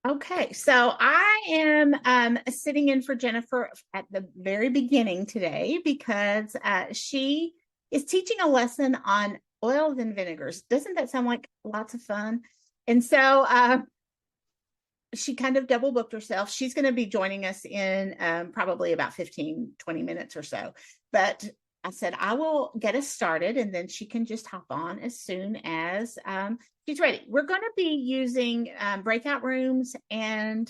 Okay, so I am sitting in for Jennifer at the very beginning today because she is teaching a lesson on oils and vinegars. Doesn't that sound like lots of fun? And so she kind of double booked herself. She's going to be joining us in probably about 15-20 minutes or so. But I said, I will get us started and then she can just hop on as soon as she's ready. We're going to be using breakout rooms and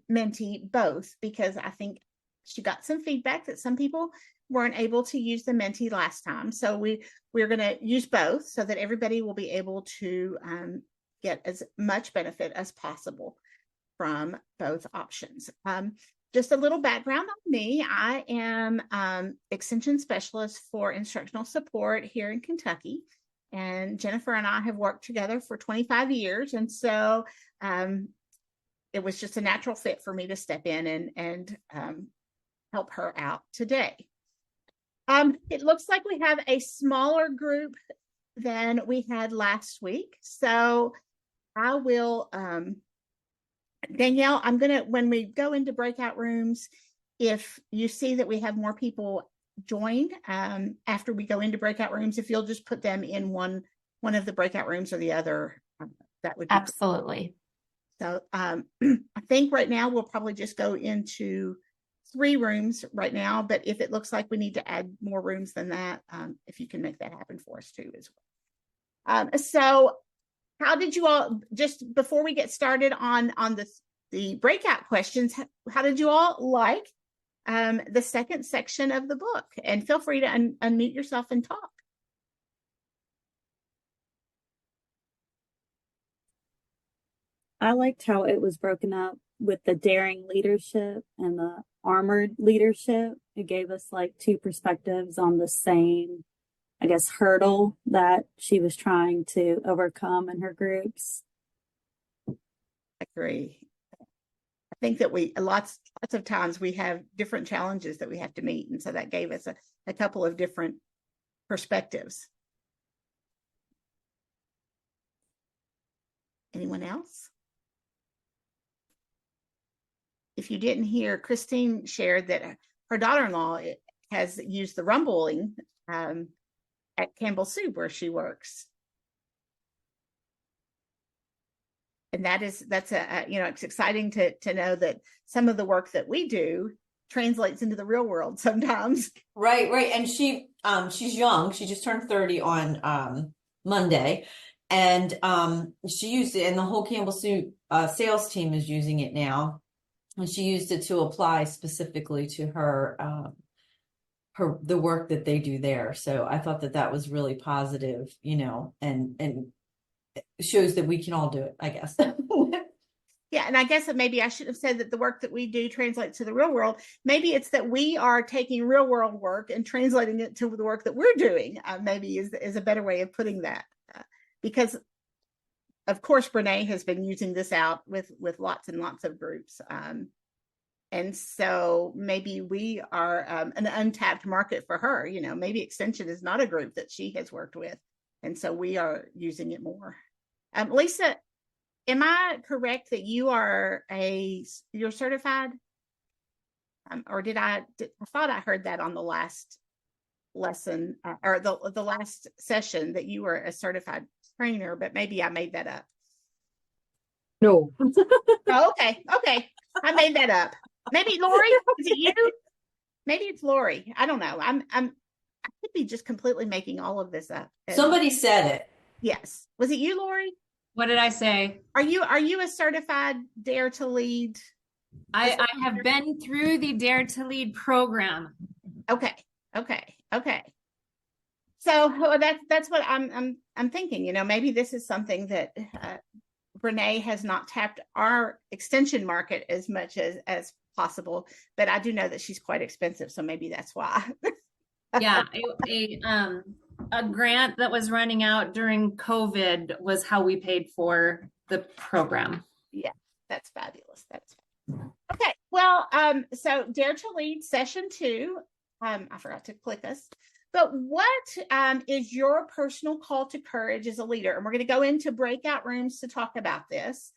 Menti both because I think she got some feedback that some people weren't able to use the Menti last time. So we're going to use both so that everybody will be able to get as much benefit as possible from both options. Just a little background on me. I am extension specialist for instructional support here in Kentucky. And Jennifer and I have worked together for 25 years. And so it was just a natural fit for me to step in and help her out today. It looks like we have a smaller group than we had last week. So I will, Danielle, I'm going to, when we go into breakout rooms, if you see that we have more people join after we go into breakout rooms, if you'll just put them in one of the breakout rooms or the other, that would be absolutely great. So I think right now we'll probably just go into 3 rooms right now, but if it looks like we need to add more rooms than that, if you can make that happen for us too as well. So how did you all, just before we get started on the breakout questions, how did you all like the second section of the book? And feel free to unmute yourself and talk. I liked how it was broken up with the daring leadership and the armored leadership. It gave us like 2 perspectives on the same, I guess, hurdle that she was trying to overcome in her groups. I agree. I think that lots of times we have different challenges that we have to meet. And so that gave us a couple of different perspectives. Anyone else? If you didn't hear, Christine shared that her daughter-in-law has used the rumbling at Campbell Soup where she works. And that's it's exciting to know that some of the work that we do translates into the real world sometimes. Right. And she's young. She just turned 30 on Monday. And she used it, and the whole Campbell Soup sales team is using it now. And she used it to apply specifically to her the work that they do there. So I thought that was really positive, and shows that we can all do it, I guess. Yeah, and I guess that maybe I should have said that the work that we do translates to the real world. Maybe it's that we are taking real world work and translating it to the work that we're doing. Maybe is a better way of putting that, because of course Brene has been using this out with lots and lots of groups, and so maybe we are an untapped market for her. Maybe Extension is not a group that she has worked with, and so we are using it more. Lisa, am I correct that you're certified? Or I thought I heard that on the last lesson or the last session that you were a certified trainer, but maybe I made that up. No. Oh, okay. I made that up. Maybe Lori, is it you? Maybe it's Lori. I don't know. I could be just completely making all of this up. Somebody said it. Yes. Was it you, Lori? What did I say? Are you a certified Dare to Lead? I have been through the Dare to Lead program. Okay. So that's what I'm thinking. Maybe this is something that Brene has not tapped our extension market as much as possible, but I do know that she's quite expensive, so maybe that's why. Yeah, a grant that was running out during COVID was how we paid for the program. Yeah, that's fabulous. Okay. Well, so Dare to Lead session 2. I forgot to click us. But what is your personal call to courage as a leader? And we're going to go into breakout rooms to talk about this.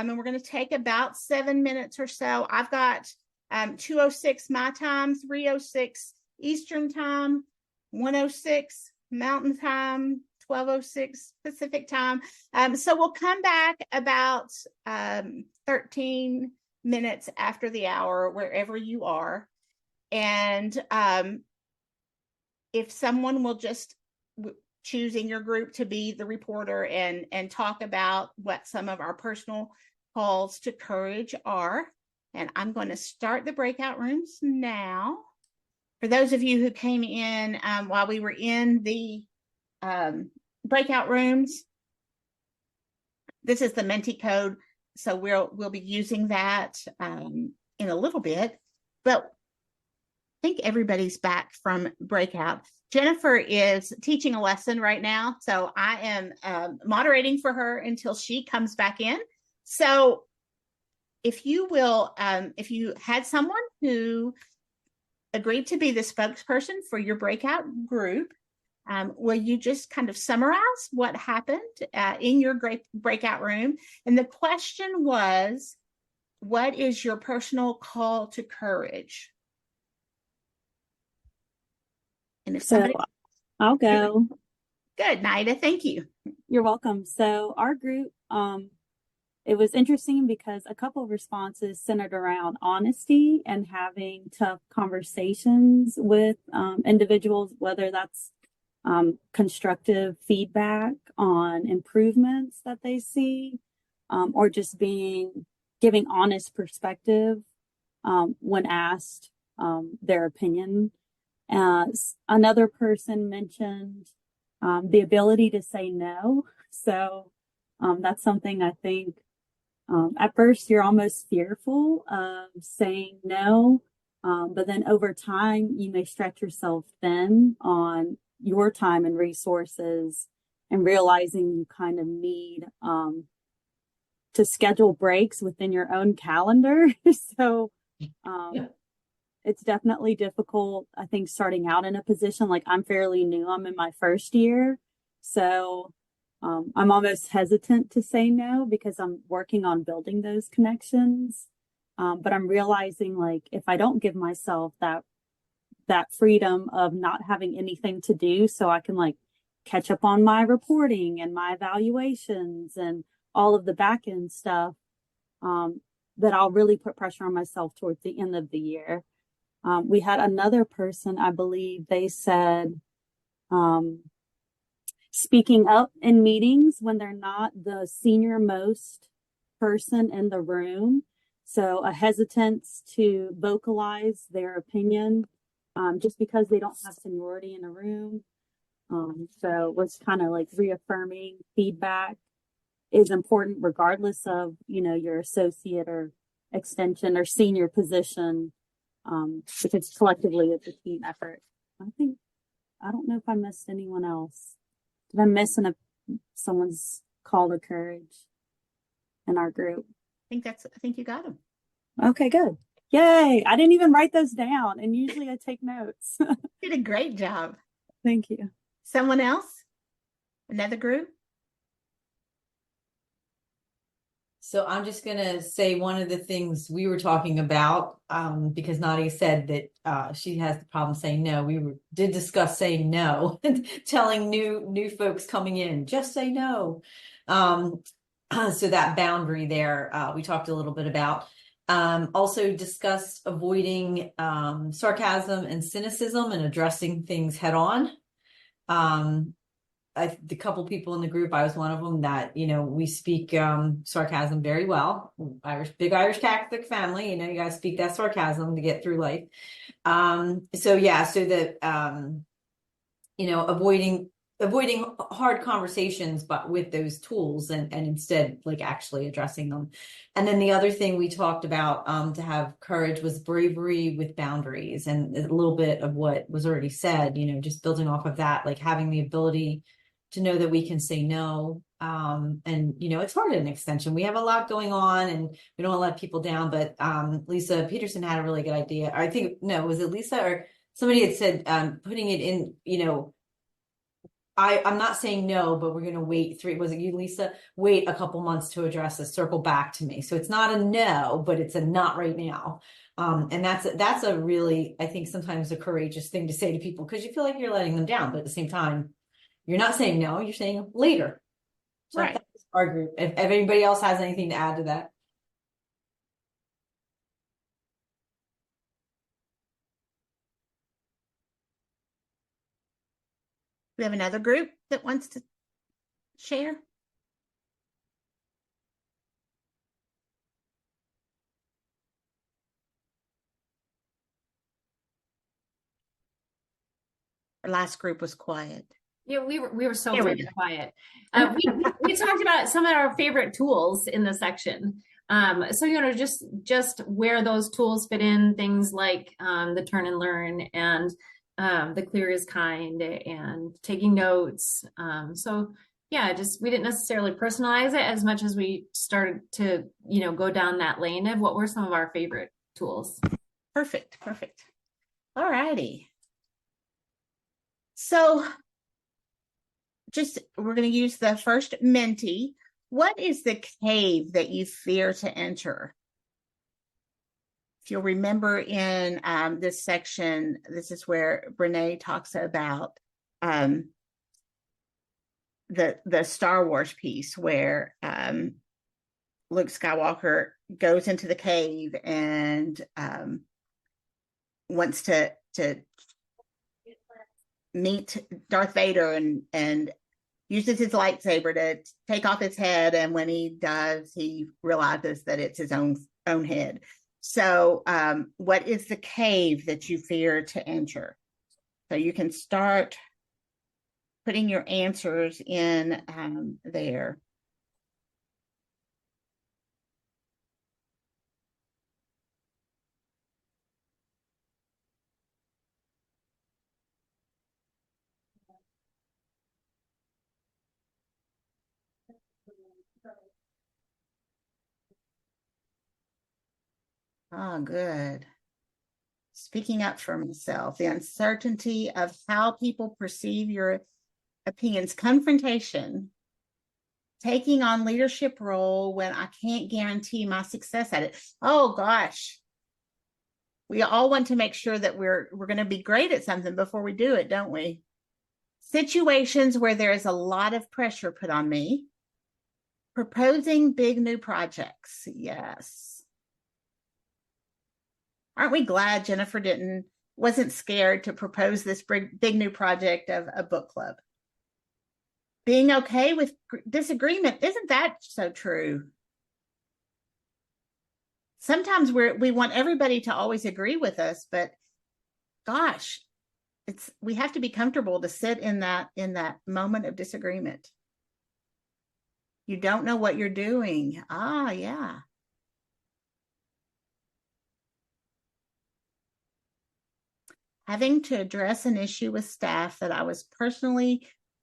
And we're going to take about 7 minutes or so. I've got 2:06 my time, 3:06 Eastern time, 1:06 Mountain time, 12:06 Pacific time. So we'll come back about 13 minutes after the hour, wherever you are. And if someone will just choose in your group to be the reporter and talk about what some of our personal calls to courage are. And I'm going to start the breakout rooms now. For those of you who came in while we were in the breakout rooms, this is the Menti code. So we'll be using that in a little bit, but I think everybody's back from breakout. Jennifer is teaching a lesson right now, so I am moderating for her until she comes back in. So if you will, if you had someone who agreed to be the spokesperson for your breakout group, will you just kind of summarize what happened in your breakout room? And the question was, what is your personal call to courage? And if somebody, So I'll go. Good, Nida, thank you. You're welcome. So our group, it was interesting because a couple of responses centered around honesty and having tough conversations with individuals, whether that's constructive feedback on improvements that they see, or just giving honest perspective when asked their opinion. Another person mentioned the ability to say no. So that's something I think at first you're almost fearful of saying no, but then over time you may stretch yourself thin on your time and resources, and realizing you kind of need to schedule breaks within your own calendar. So it's definitely difficult, I think, starting out in a position. Like, I'm fairly new, I'm in my first year, so I'm almost hesitant to say no because I'm working on building those connections. But I'm realizing, like, if I don't give myself that freedom of not having anything to do, so I can like catch up on my reporting and my evaluations and all of the back end stuff, that I'll really put pressure on myself towards the end of the year. We had another person, I believe they said, speaking up in meetings when they're not the senior most person in the room. So a hesitance to vocalize their opinion, just because they don't have seniority in a room. So was kind of like reaffirming feedback is important regardless of, your associate or extension or senior position, because collectively it's a team effort. I don't know if I missed anyone else. Did I miss someone's call to courage in our group? I think you got them. Okay, good. Yay. I didn't even write those down, and usually I take notes. You did a great job. Thank you. Someone else? Another group? So I'm just going to say one of the things we were talking about, because Nadia said that she has the problem saying no. We did discuss saying no and telling new folks coming in, just say no. So that boundary there, we talked a little bit about. Also discussed avoiding sarcasm and cynicism and addressing things head on. The couple people in the group, I was one of them, that, we speak sarcasm very well. Big Irish Catholic family, you guys speak that sarcasm to get through life. So that, avoiding hard conversations, but with those tools and instead like actually addressing them. And then the other thing we talked about to have courage was bravery with boundaries, and a little bit of what was already said, just building off of that, like having the ability to know that we can say no. And, it's hard at an extension. We have a lot going on and we don't want to let people down, but Lisa Peterson had a really good idea. I think, no, was it Lisa or somebody had said putting it in, I'm not saying no, but we're going to wait was it you, Lisa? Wait a couple months to address this, circle back to me. So it's not a no, but it's a not right now. And that's a really, I think sometimes a courageous thing to say to people because you feel like you're letting them down, but at the same time, you're not saying no, you're saying later. So Right. that's our group. If anybody else has anything to add to that. We have another group that wants to share. Our last group was quiet. Yeah, we were so There we very go. quiet. We talked about some of our favorite tools in the section. So just where those tools fit in, things like the turn and learn and the clear is kind and taking notes. So yeah, just we didn't necessarily personalize it as much as we started to go down that lane of what were some of our favorite tools. Perfect. All righty. So we're going to use the first Menti. What is the cave that you fear to enter? If you'll remember in this section, this is where Brene talks about the Star Wars piece where Luke Skywalker goes into the cave and wants to meet Darth Vader and uses his lightsaber to take off his head, and when he does, he realizes that it's his own head. So what is the cave that you fear to enter? So you can start putting your answers in there. Oh, good. Speaking up for myself, the uncertainty of how people perceive your opinions, confrontation, taking on leadership role when I can't guarantee my success at it. Oh gosh. We all want to make sure that we're going to be great at something before we do it, don't we? Situations where there is a lot of pressure put on me. Proposing big new projects. Yes. Aren't we glad Jennifer wasn't scared to propose this big new project of a book club? Being okay with disagreement. Isn't that so true? Sometimes we want everybody to always agree with us, but gosh, we have to be comfortable to sit in that moment of disagreement. You don't know what you're doing. Ah, yeah. Having to address an issue with staff that I was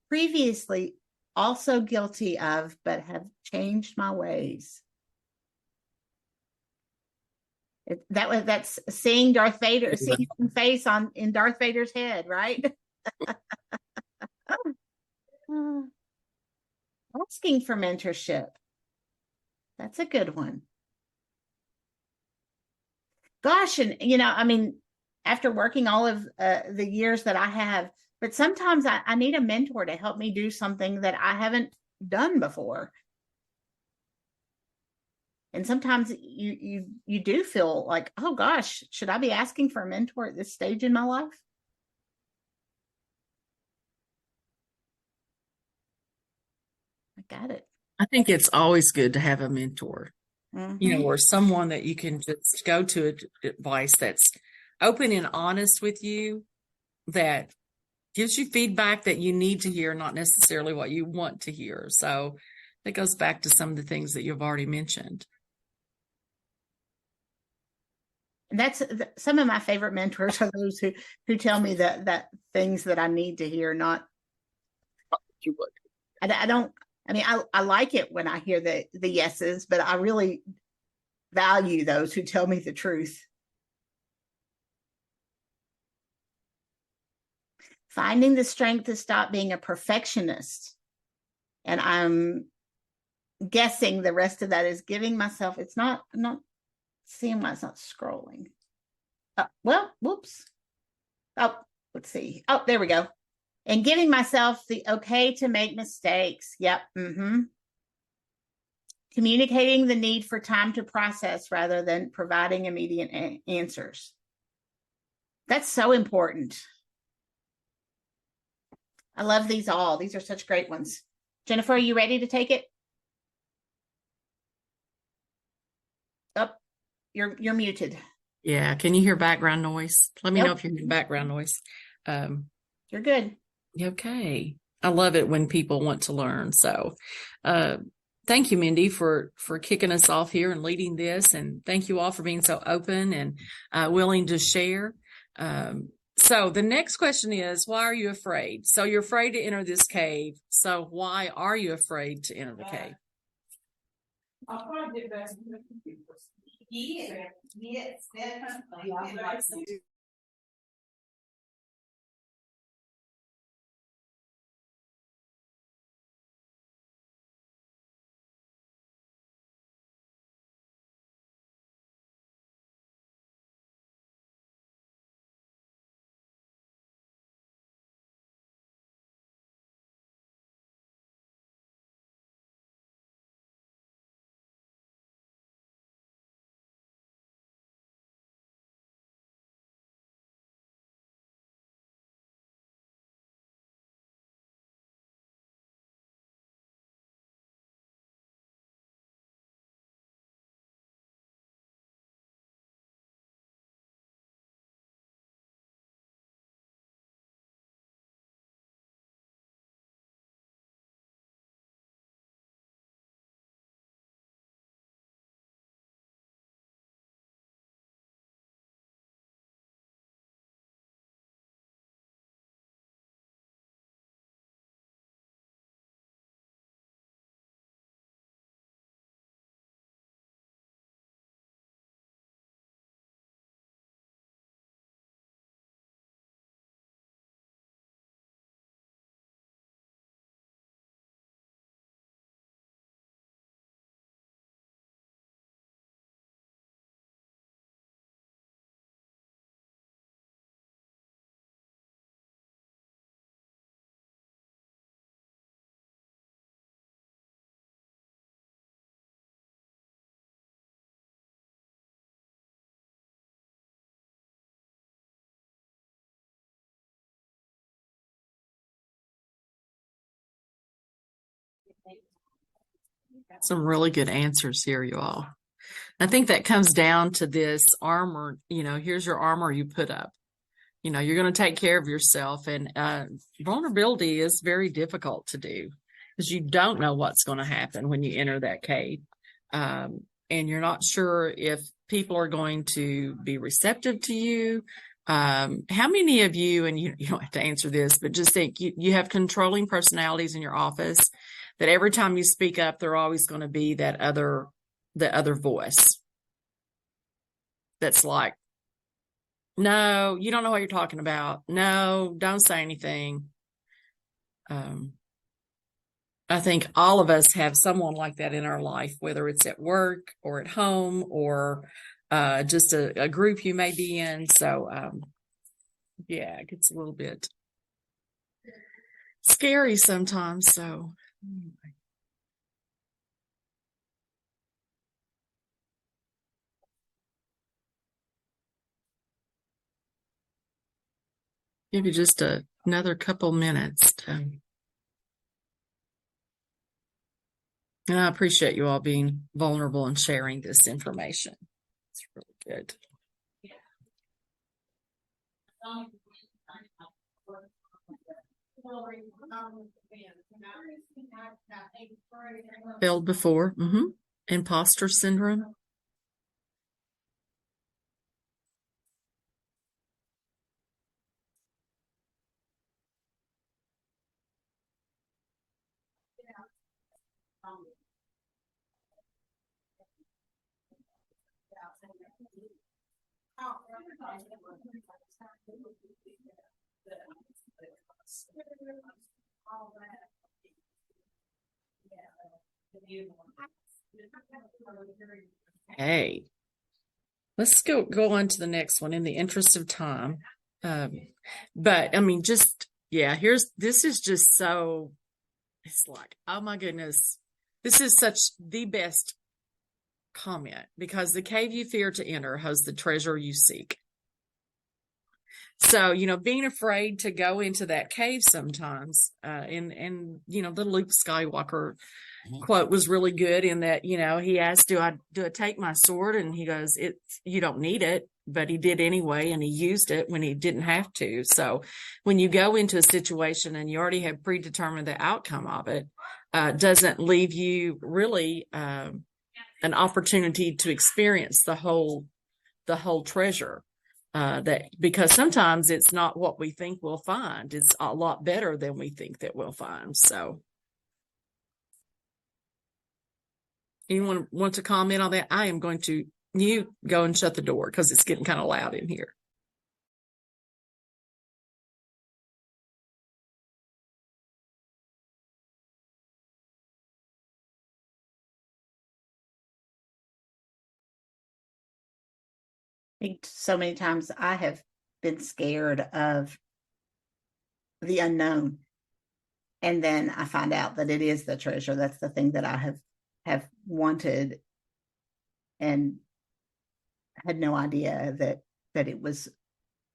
previously also guilty of, but have changed my ways. That's seeing Darth Vader, seeing his face in Darth Vader's head, right? Asking for mentorship. That's a good one. Gosh, and I mean, after working all of the years that I have, but sometimes I need a mentor to help me do something that I haven't done before. And sometimes you do feel like, oh gosh, should I be asking for a mentor at this stage in my life? I got it. I think it's always good to have a mentor, Mm-hmm. or someone that you can just go to advice that's open and honest with you, that gives you feedback that you need to hear, not necessarily what you want to hear. So that goes back to some of the things that you've already mentioned. And that's some of my favorite mentors are those who tell me that things that I need to hear, not You would. I don't. I mean, I like it when I hear the yeses, but I really value those who tell me the truth. Finding the strength to stop being a perfectionist. And I'm guessing the rest of that is giving myself, I'm not seeing why it's not scrolling. Well, whoops. Oh, let's see. Oh, there we go. And giving myself the okay to make mistakes. Yep. Communicating the need for time to process rather than providing immediate answers. That's so important. I love these all. These are such great ones. Jennifer, are you ready to take it? Oh, you're muted. Yeah. Can you hear background noise? Let me know Nope. if you hear background noise. You're good. Okay. I love it when people want to learn. So, thank you, Mindy, for kicking us off here and leading this. And thank you all for being so open and willing to share. So the next question is, why are you afraid? So you're afraid to enter this cave. So why are you afraid to enter the cave? I'll probably get back to the computer. Some really good answers here, you all. I think that comes down to this armor. Here's your armor you put up. You're going to take care of yourself. And vulnerability is very difficult to do because you don't know what's going to happen when you enter that cave. And you're not sure if people are going to be receptive to you. How many of you, and you don't have to answer this, but just think you have controlling personalities in your office that every time you speak up, they're always going to be the other voice that's like, no, you don't know what you're talking about. No, don't say anything. I think all of us have someone like that in our life, whether it's at work or at home or just a group you may be in. So, yeah, it gets a little bit scary sometimes. So, give you just another couple minutes. And I appreciate you all being vulnerable and sharing this information. It's really good. Failed before. Imposter syndrome. Hey, let's go on to the next one in the interest of time. But I mean, just yeah, this is just so, it's like, oh my goodness, this is such the best comment, because the cave you fear to enter has the treasure you seek. So, being afraid to go into that cave sometimes, and the Luke Skywalker quote was really good in that, he asked, do I take my sword? And he goes, you don't need it, but he did anyway. And he used it when he didn't have to. So when you go into a situation and you already have predetermined the outcome of it, doesn't leave you really, an opportunity to experience the whole treasure. Because sometimes it's not what we think we'll find. It's a lot better than we think that we'll find. So anyone want to comment on that? I am going to go and shut the door because it's getting kind of loud in here. I think so many times I have been scared of the unknown. And then I find out that it is the treasure. That's the thing that I have wanted and had no idea that it was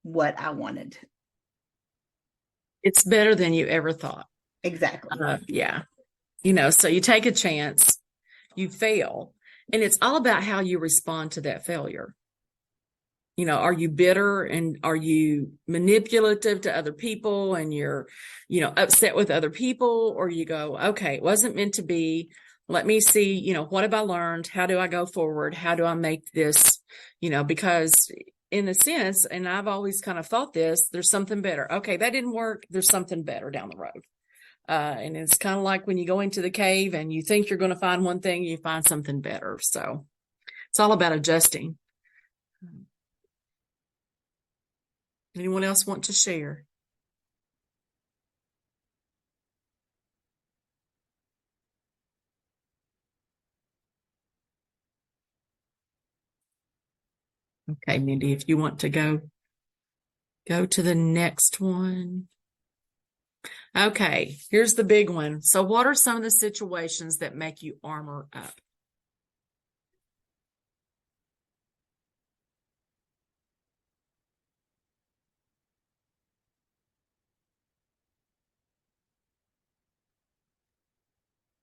what I wanted. It's better than you ever thought. Exactly. Yeah. So you take a chance, you fail, and it's all about how you respond to that failure. Are you bitter and are you manipulative to other people and you're, upset with other people, or you go, okay, it wasn't meant to be. Let me see, what have I learned? How do I go forward? How do I make this, because in a sense, and I've always kind of thought this, there's something better. Okay, that didn't work. There's something better down the road. And it's kind of like when you go into the cave and you think you're going to find one thing, you find something better. So it's all about adjusting. Anyone else want to share? Okay, Mindy, if you want to go to the next one. Okay, here's the big one. So what are some of the situations that make you armor up?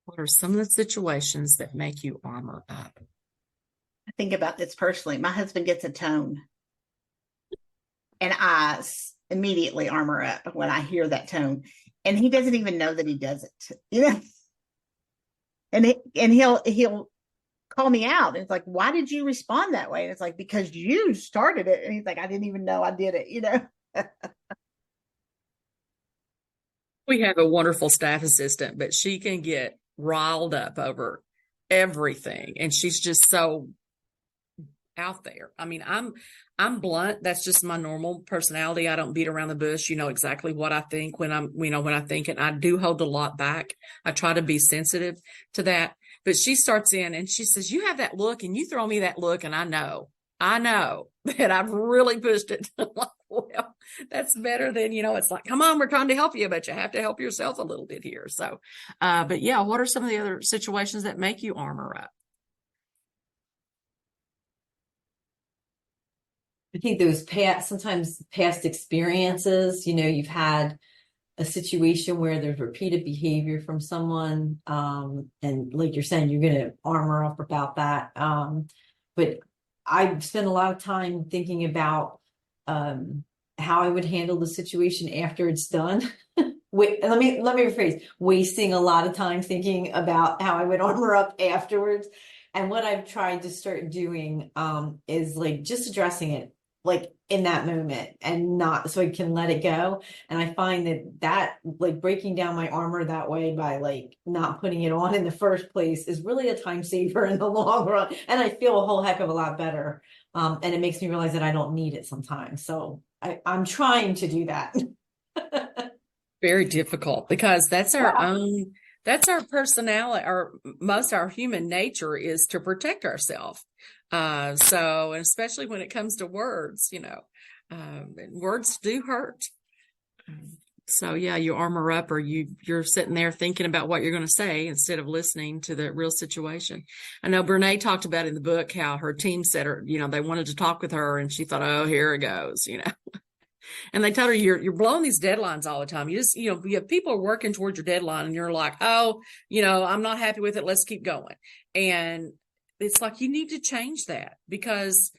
What are some of the situations that make you armor up? I think about this personally. My husband gets a tone and I immediately armor up when I hear that tone. And he doesn't even know that he does it, and he'll call me out. And it's like, why did you respond that way? And it's like, because you started it. And he's like, I didn't even know I did it, We have a wonderful staff assistant, but she can get riled up over everything. And she's just so out there. I mean, I'm blunt. That's just my normal personality. I don't beat around the bush. You know exactly what I think when I think it. I do hold a lot back. I try to be sensitive to that. But she starts in and she says, you have that look and you throw me that look. And I know that I've really pushed it. Well, that's better than, it's like, come on, we're trying to help you, but you have to help yourself a little bit here. So, but yeah, what are some of the other situations that make you armor up? I think those sometimes past experiences, you've had a situation where there's repeated behavior from someone, and like you're saying, you're going to armor up about that. But I've spent a lot of time thinking about how I would handle the situation after it's done. Wait, let me rephrase. Wasting a lot of time thinking about how I would armor up afterwards. And what I've tried to start doing is like just addressing it like in that moment and not so I can let it go. And I find that like breaking down my armor that way by like not putting it on in the first place is really a time saver in the long run. And I feel a whole heck of a lot better. And it makes me realize that I don't need it sometimes. So I'm trying to do that. very difficult because that's our own, that's our personality, or most our human nature is to protect ourselves. So, and especially when it comes to words, words do hurt. So yeah, you armor up, or you're sitting there thinking about what you're going to say instead of listening to the real situation. I know Brene talked about in the book how her team said her, they wanted to talk with her, and she thought, oh, here it goes, And they told her you're blowing these deadlines all the time. You just, you have people working towards your deadline, and you're like, oh, I'm not happy with it. Let's keep going. And it's like you need to change that because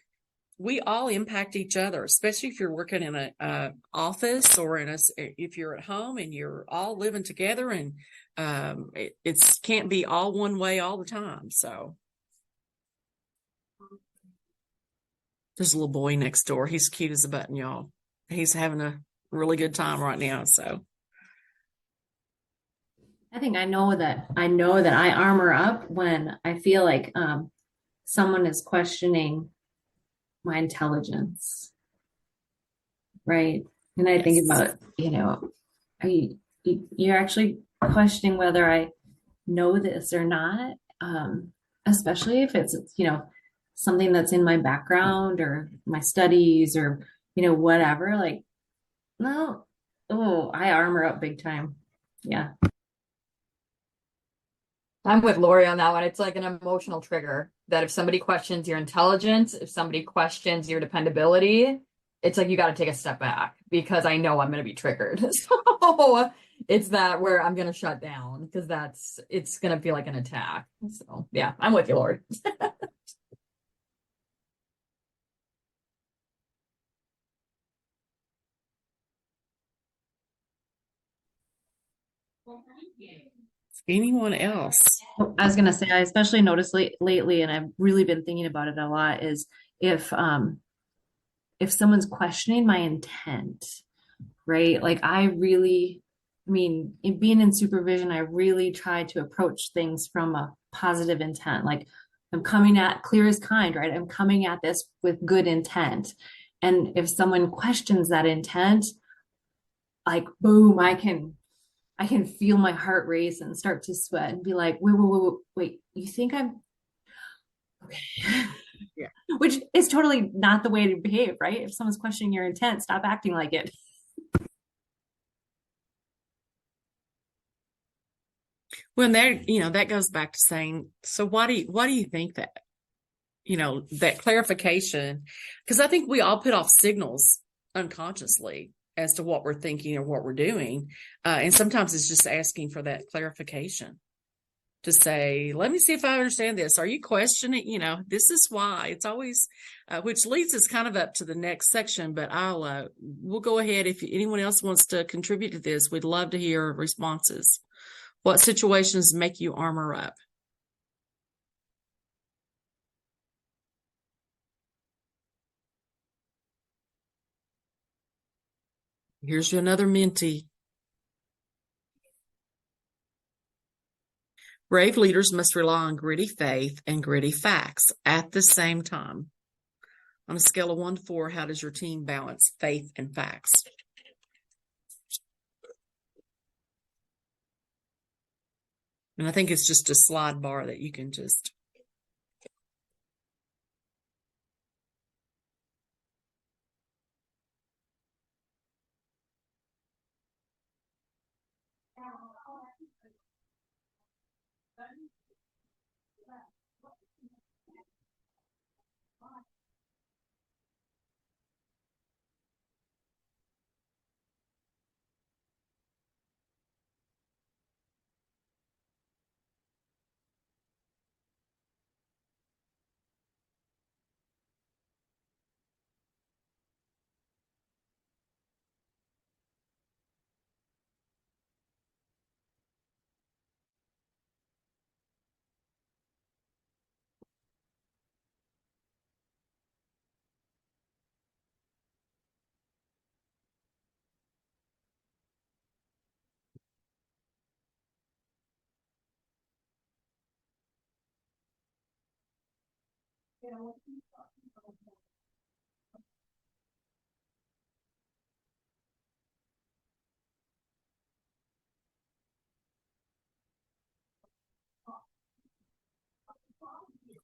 we all impact each other, especially if you're working in a office or if you're at home and you're all living together, and it can't be all one way all the time. So there's a little boy next door. He's cute as a button, y'all. He's having a really good time right now. So I think I know that I armor up when I feel like someone is questioning my intelligence, right? And I think about, you're actually questioning whether I know this or not, especially if it's, something that's in my background or my studies or, whatever. Like, no, oh, I armor up big time. Yeah. I'm with Lori on that one. It's like an emotional trigger that if somebody questions your intelligence, if somebody questions your dependability, it's like you got to take a step back because I know I'm going to be triggered. So it's that where I'm going to shut down because it's going to feel like an attack. So yeah, I'm with you, Lori. anyone else? I was gonna say, I especially noticed lately, and I've really been thinking about it a lot, is if someone's questioning my intent, right? Like in being in supervision, I really try to approach things from a positive intent. Like I'm coming at clear as kind, right? I'm coming at this with good intent. And if someone questions that intent, like boom, I can feel my heart race and start to sweat and be like, wait, you think I'm okay? Yeah. Which is totally not the way to behave, right? If someone's questioning your intent, stop acting like it. Well, that goes back to saying, so why do you think that? That clarification, because I think we all put off signals unconsciously as to what we're thinking or what we're doing. And sometimes it's just asking for that clarification to say, let me see if I understand this. Are you questioning, this is why. It's always, which leads us kind of up to the next section, but we'll go ahead. If anyone else wants to contribute to this, we'd love to hear responses. What situations make you armor up? Here's you another mentee. Brave leaders must rely on gritty faith and gritty facts at the same time. On a scale of 1 to 4, how does your team balance faith and facts? And I think it's just a slide bar that you can just.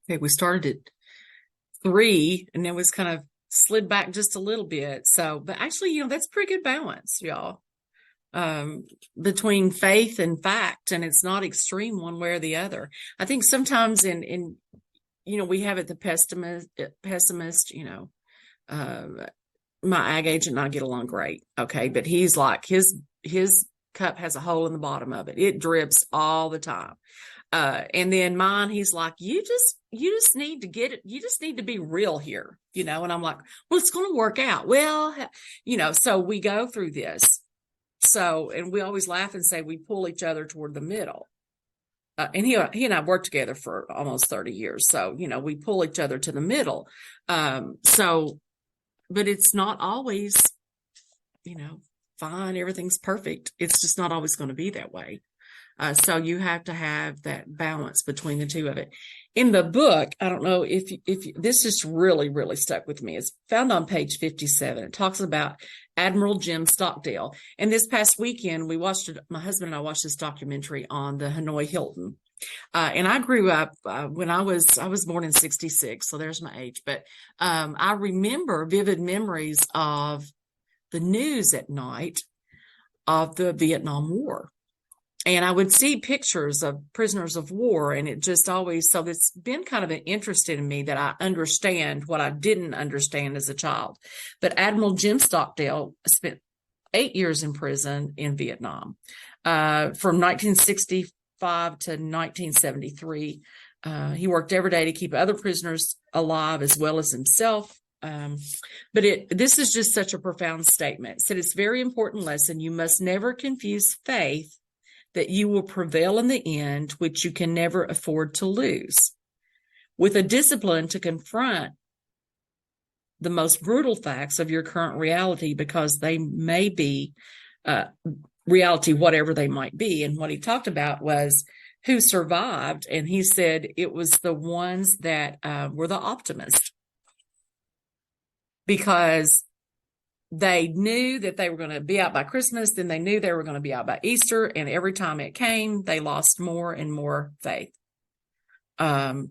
Okay, we started at 3 and then was kind of slid back just a little bit. So, but actually, that's pretty good balance, y'all, between faith and fact, and it's not extreme one way or the other. I think sometimes in we have it the pessimist, my ag agent and I get along great. Okay. But he's like, his cup has a hole in the bottom of it. It drips all the time. And then mine, he's like, you just need to get it. You just need to be real here, and I'm like, well, it's going to work out. Well, so we go through this. So, and we always laugh and say we pull each other toward the middle. And he and I worked together for almost 30 years. So, we pull each other to the middle. But it's not always, fine. Everything's perfect. It's just not always going to be that way. So you have to have that balance between the two of it. In the book, I don't know if this just really, really stuck with me. It's found on page 57. It talks about Admiral Jim Stockdale. And this past weekend, my husband and I watched this documentary on the Hanoi Hilton. And I grew up when I was born in 1966, so there's my age. But I remember vivid memories of the news at night of the Vietnam War. And I would see pictures of prisoners of war, and it just always, so it's been kind of an interest in me that I understand what I didn't understand as a child. But Admiral Jim Stockdale spent 8 years in prison in Vietnam, from 1965 to 1973. He worked every day to keep other prisoners alive as well as himself. But this is just such a profound statement. It said it's a very important lesson. You must never confuse faith that you will prevail in the end, which you can never afford to lose, with a discipline to confront the most brutal facts of your current reality, because they may be reality, whatever they might be. And what he talked about was who survived. And he said it was the ones that were the optimists, because they knew that they were going to be out by Christmas, then they knew they were going to be out by Easter, and every time it came, they lost more and more faith. And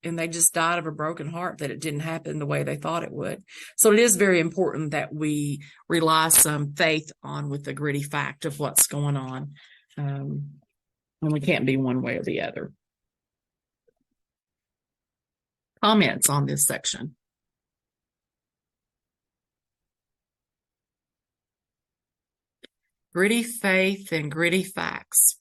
they just died of a broken heart that it didn't happen the way they thought it would. So it is very important that we rely some faith on with the gritty fact of what's going on. And we can't be one way or the other. Comments on this section? Gritty faith and gritty facts.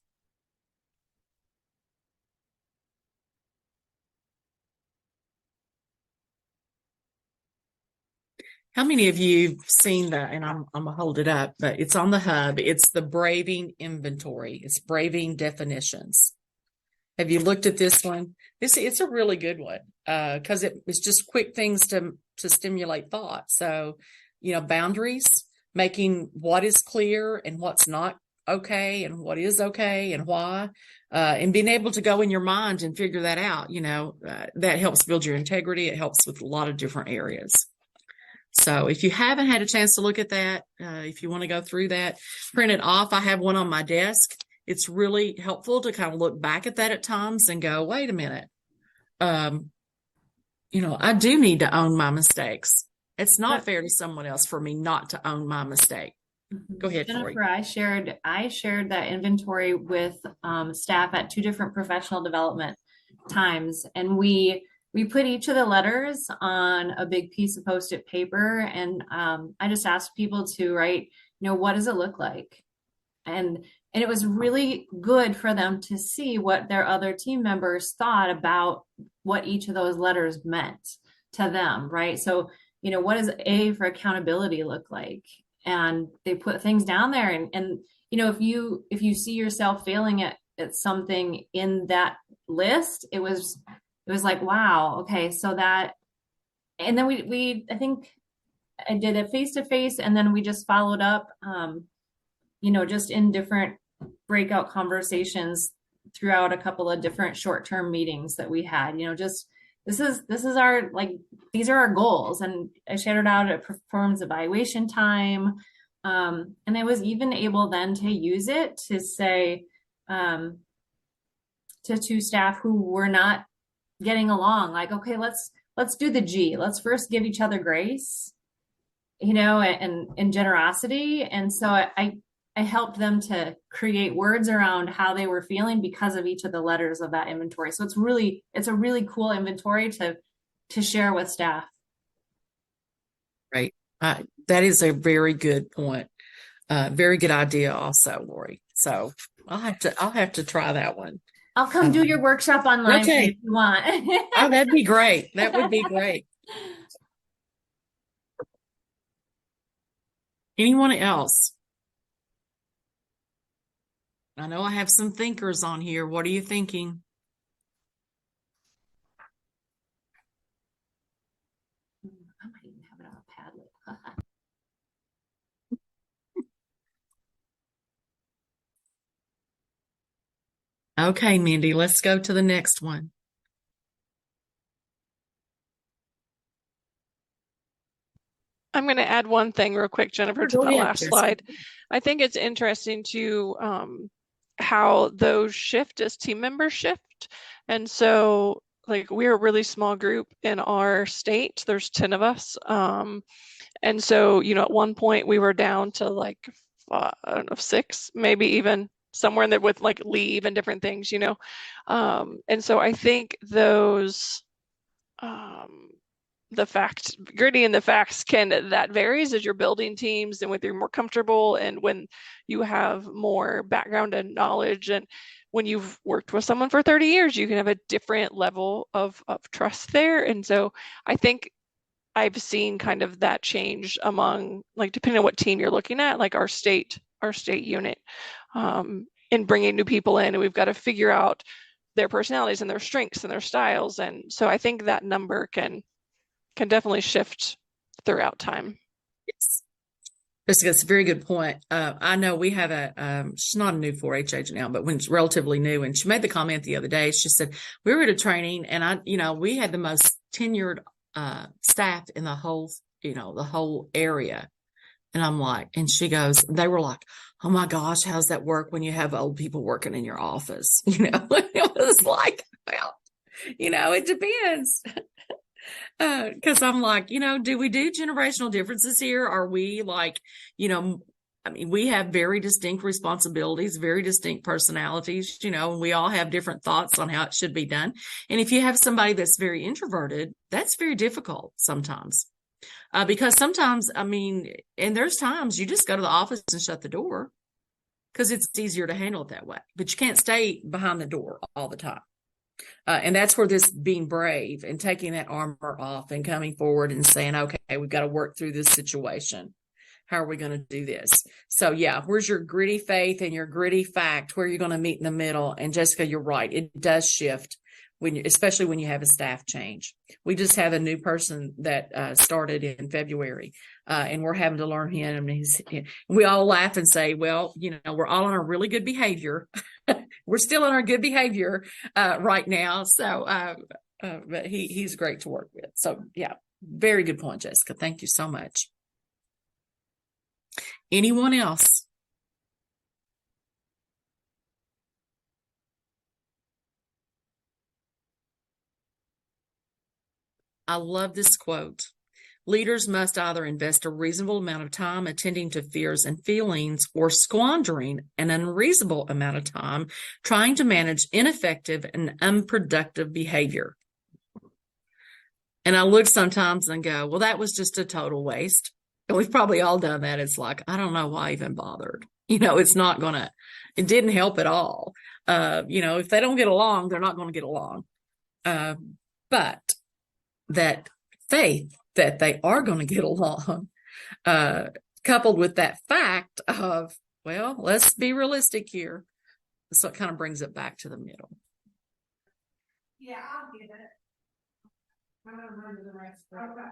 How many of you have seen that? And I'm gonna hold it up, but it's on the hub. It's the braving inventory. It's braving definitions. Have you looked at this one? It's a really good one, because it's just quick things to stimulate thought. So, boundaries, making what is clear and what's not okay and what is okay and why, and being able to go in your mind and figure that out, that helps build your integrity. It helps with a lot of different areas. So if you haven't had a chance to look at that, if you want to go through that, print it off. I have one on my desk. It's really helpful to kind of look back at that at times and go, wait a minute. I do need to own my mistakes. It's not fair to someone else for me not to own my mistake. Go ahead, Jennifer, Tori. I shared that inventory with staff at 2 different professional development times, and we put each of the letters on a big piece of Post-it paper, and I just asked people to write, what does it look like, and it was really good for them to see what their other team members thought about what each of those letters meant to them, right? So what does A for accountability look like? And they put things down there, and if you see yourself failing at something in that list, it was like, wow, okay, so that, and then we I think I did it face to face, and then we just followed up, just in different breakout conversations throughout a couple of different short-term meetings that we had, just this is our, these are our goals. And I shared it out at performance evaluation time. And I was even able then to use it to say to staff who were not getting along. Like, okay, let's do the G. Let's first give each other grace, you know, and generosity. And so I helped them to create words around how they were feeling because of each of the letters of that inventory. So it's a really cool inventory to share with staff. Right. That is a very good point. Very good idea also, Lori. So I'll have to try that one. I'll come do your workshop online Okay. if you want. Oh, that'd be great. That would be great. Anyone else? I know I have some thinkers on here. What are you thinking? I might even have it on a Padlet. Okay, Mindy, let's go to the next one. I'm going to add one thing real quick, Jennifer, to Go the ahead, last Jessica. slide. I think it's interesting to how those shift as team members shift. And so, like, we're a really small group in our state. There's 10 of us. And so, you know, at one point we were down to like, I don't know, 6, maybe even somewhere in there with like leave and different things, you know. And so I think those, the fact gritty and the facts that varies as you're building teams and when you're more comfortable and when you have more background and knowledge, and when you've worked with someone for 30 years, you can have a different level of trust there. And so I think I've seen kind of that change among, like, depending on what team you're looking at, like our state unit, in bringing new people in, and we've got to figure out their personalities and their strengths and their styles. And so I think that number can definitely shift throughout time. Yes. That's a very good point. I know we have she's not a new 4-H agent now, but when she's relatively new, and she made the comment the other day, she said, we were at a training and we had the most tenured staff in the whole area. And I'm like, and she goes, they were like, oh my gosh, how's that work when you have old people working in your office? It was like, well, it depends. Because I'm like, do we do generational differences here? Are we like, we have very distinct responsibilities, very distinct personalities, and we all have different thoughts on how it should be done. And if you have somebody that's very introverted, that's very difficult sometimes. Because sometimes, and there's times you just go to the office and shut the door because it's easier to handle it that way. But you can't stay behind the door all the time. And that's where this being brave and taking that armor off and coming forward and saying, okay, we've got to work through this situation. How are we going to do this? So yeah, where's your gritty faith and your gritty fact? Where you're going to meet in the middle? And Jessica, you're right. It does shift especially when you have a staff change. We just have a new person that started in February, and we're having to learn him. And we all laugh and say, well, we're all on our really good behavior. We're still on our good behavior right now. So, but he's great to work with. So yeah, very good point, Jessica. Thank you so much. Anyone else? I love this quote. Leaders must either invest a reasonable amount of time attending to fears and feelings or squandering an unreasonable amount of time trying to manage ineffective and unproductive behavior. And I look sometimes and go, well, that was just a total waste. And we've probably all done that. It's like, I don't know why I even bothered. It didn't help at all. If they don't get along, they're not going to get along. But that faith that they are going to get along, coupled with that fact of, well, let's be realistic here. So it kind of brings it back to the middle. Yeah, I'll get it. I'm going to run to the rest. Okay.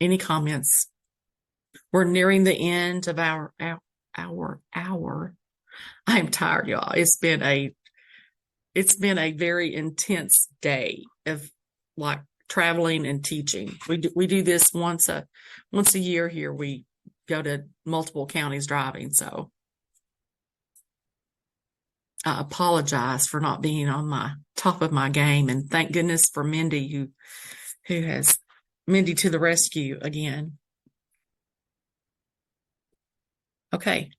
Any comments? We're nearing the end of our hour. I'm tired, y'all. It's been a very intense day of like traveling and teaching. We do this once a year here. We go to multiple counties driving. So I apologize for not being on my top of my game, and thank goodness for Mindy, who has Mindy to the rescue again. Okay.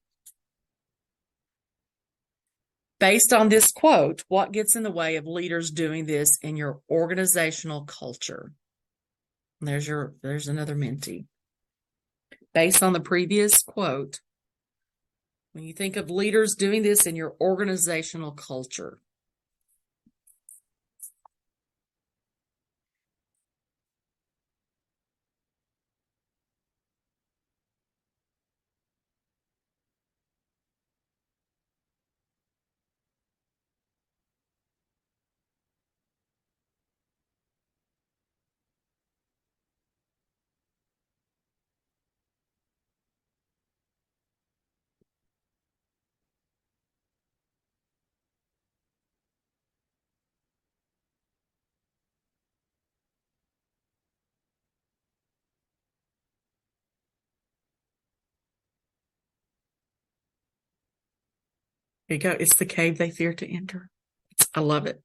Based on this quote, what gets in the way of leaders doing this in your organizational culture? There's another Minty. Based on the previous quote, when you think of leaders doing this in your organizational culture, here you go. It's the cave they fear to enter. I love it.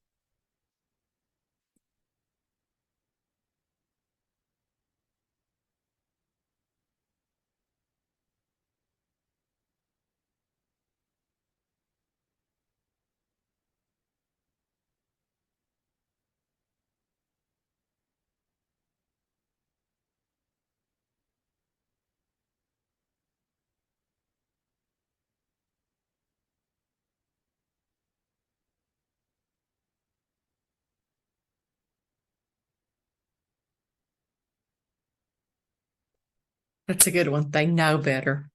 That's a good one. They know better.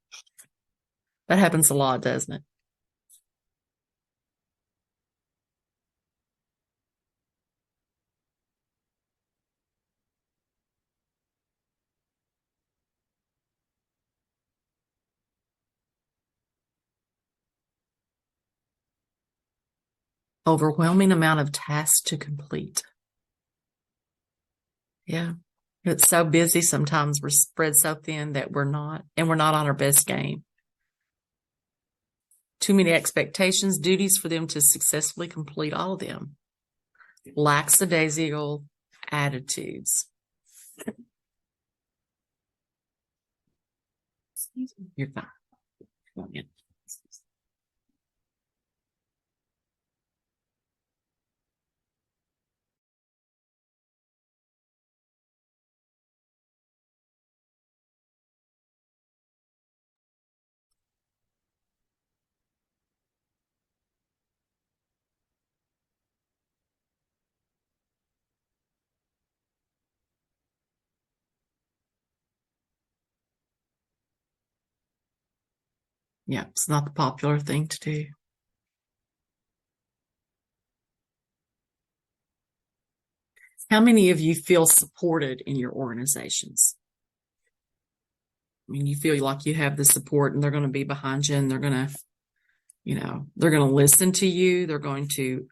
That happens a lot, doesn't it? Overwhelming amount of tasks to complete. Yeah. It's so busy sometimes, we're spread so thin that we're not on our best game. Too many expectations, duties for them to successfully complete all of them. Lackadaisical attitudes. You're fine. Come on in. Yeah, it's not the popular thing to do. How many of you feel supported in your organizations? I mean, you feel like you have the support and they're going to be behind you and they're going to, they're going to listen to you. They're going to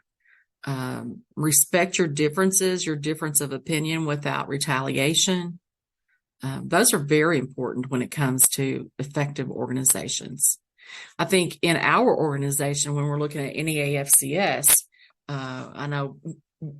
respect your differences, your difference of opinion without retaliation. Those are very important when it comes to effective organizations. I think in our organization, when we're looking at NEAFCS, I know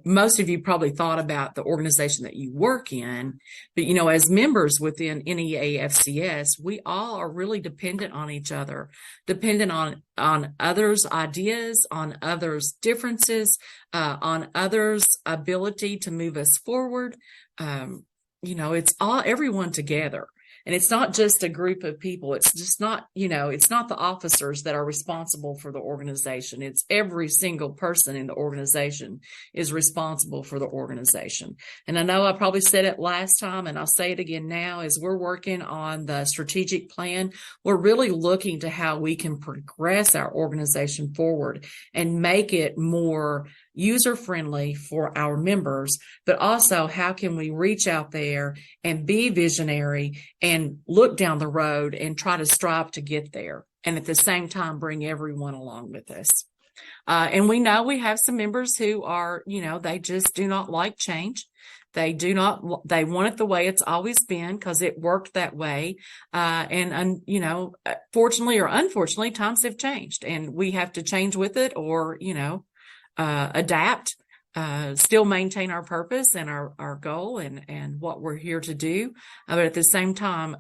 most of you probably thought about the organization that you work in, but as members within NEAFCS, we all are really dependent on each other, dependent on others' ideas, on others' differences, on others' ability to move us forward. It's everyone together. And it's not just a group of people. It's just not, it's not the officers that are responsible for the organization. It's every single person in the organization is responsible for the organization. And I know I probably said it last time, and I'll say it again now, as we're working on the strategic plan, we're really looking to how we can progress our organization forward and make it more user-friendly for our members, but also how can we reach out there and be visionary and look down the road and try to strive to get there. And at the same time, bring everyone along with us. And we know we have some members who are, they just do not like change. They want it the way it's always been because it worked that way. And fortunately or unfortunately, times have changed and we have to change with it or, adapt, still maintain our purpose and our goal and what we're here to do. But at the same time,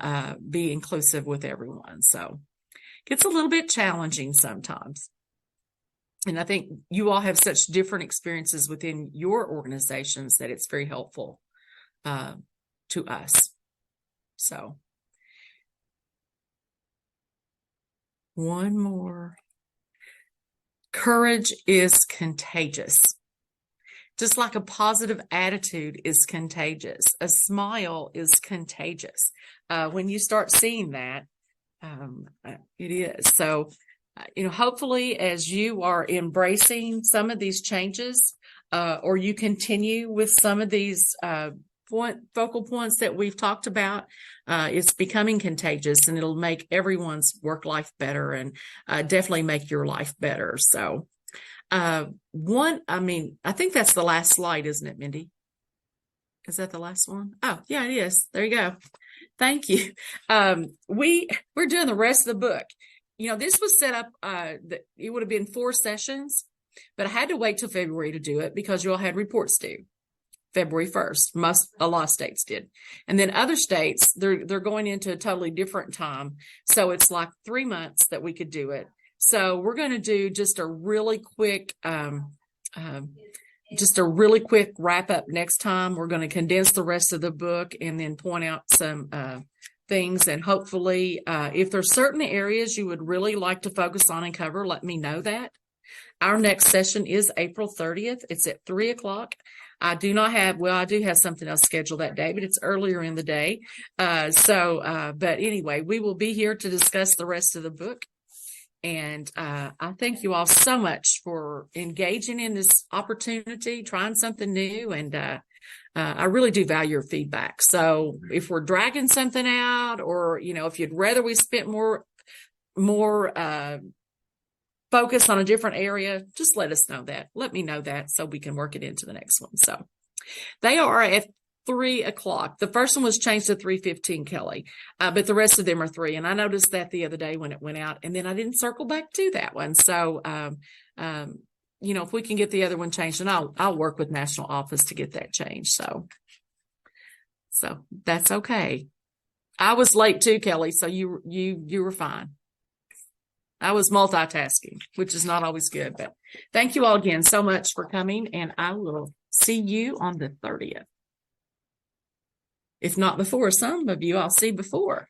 be inclusive with everyone. So it gets a little bit challenging sometimes. And I think you all have such different experiences within your organizations that it's very helpful to us. So, one more. Courage is contagious. Just like a positive attitude is contagious, a smile is contagious. When you start seeing that, it is. So, hopefully as you are embracing some of these changes, or you continue with some of these focal points that we've talked about, it's becoming contagious and it'll make everyone's work life better and definitely make your life better. So, I think that's the last slide, isn't it, Mindy? Is that the last one? Oh, yeah, it is. There you go. Thank you. We're doing the rest of the book. This was set up, it would have been 4 sessions, but I had to wait till February to do it because you all had reports due February 1st. A lot of states did. And then other states, they're going into a totally different time. So it's like 3 months that we could do it. So we're going to do just a really quick, wrap up next time. We're going to condense the rest of the book and then point out some, things. And hopefully, if there's certain areas you would really like to focus on and cover, let me know that. Our next session is April 30th. It's at 3:00. I do have something else scheduled that day, but it's earlier in the day. But anyway, we will be here to discuss the rest of the book. And I thank you all so much for engaging in this opportunity, trying something new, and I really do value your feedback. So if we're dragging something out, or if you'd rather we spent more focus on a different area, just let us know that. Let me know that so we can work it into the next one. So they are at 3:00. The first one was changed to 3:15, Kelly, but the rest of them are 3. And I noticed that the other day when it went out, and then I didn't circle back to that one. So, if we can get the other one changed, and I'll work with national office to get that changed. So that's okay. I was late too, Kelly. So you were fine. I was multitasking, which is not always good, but thank you all again so much for coming, and I will see you on the 30th. If not before, some of you I'll see before.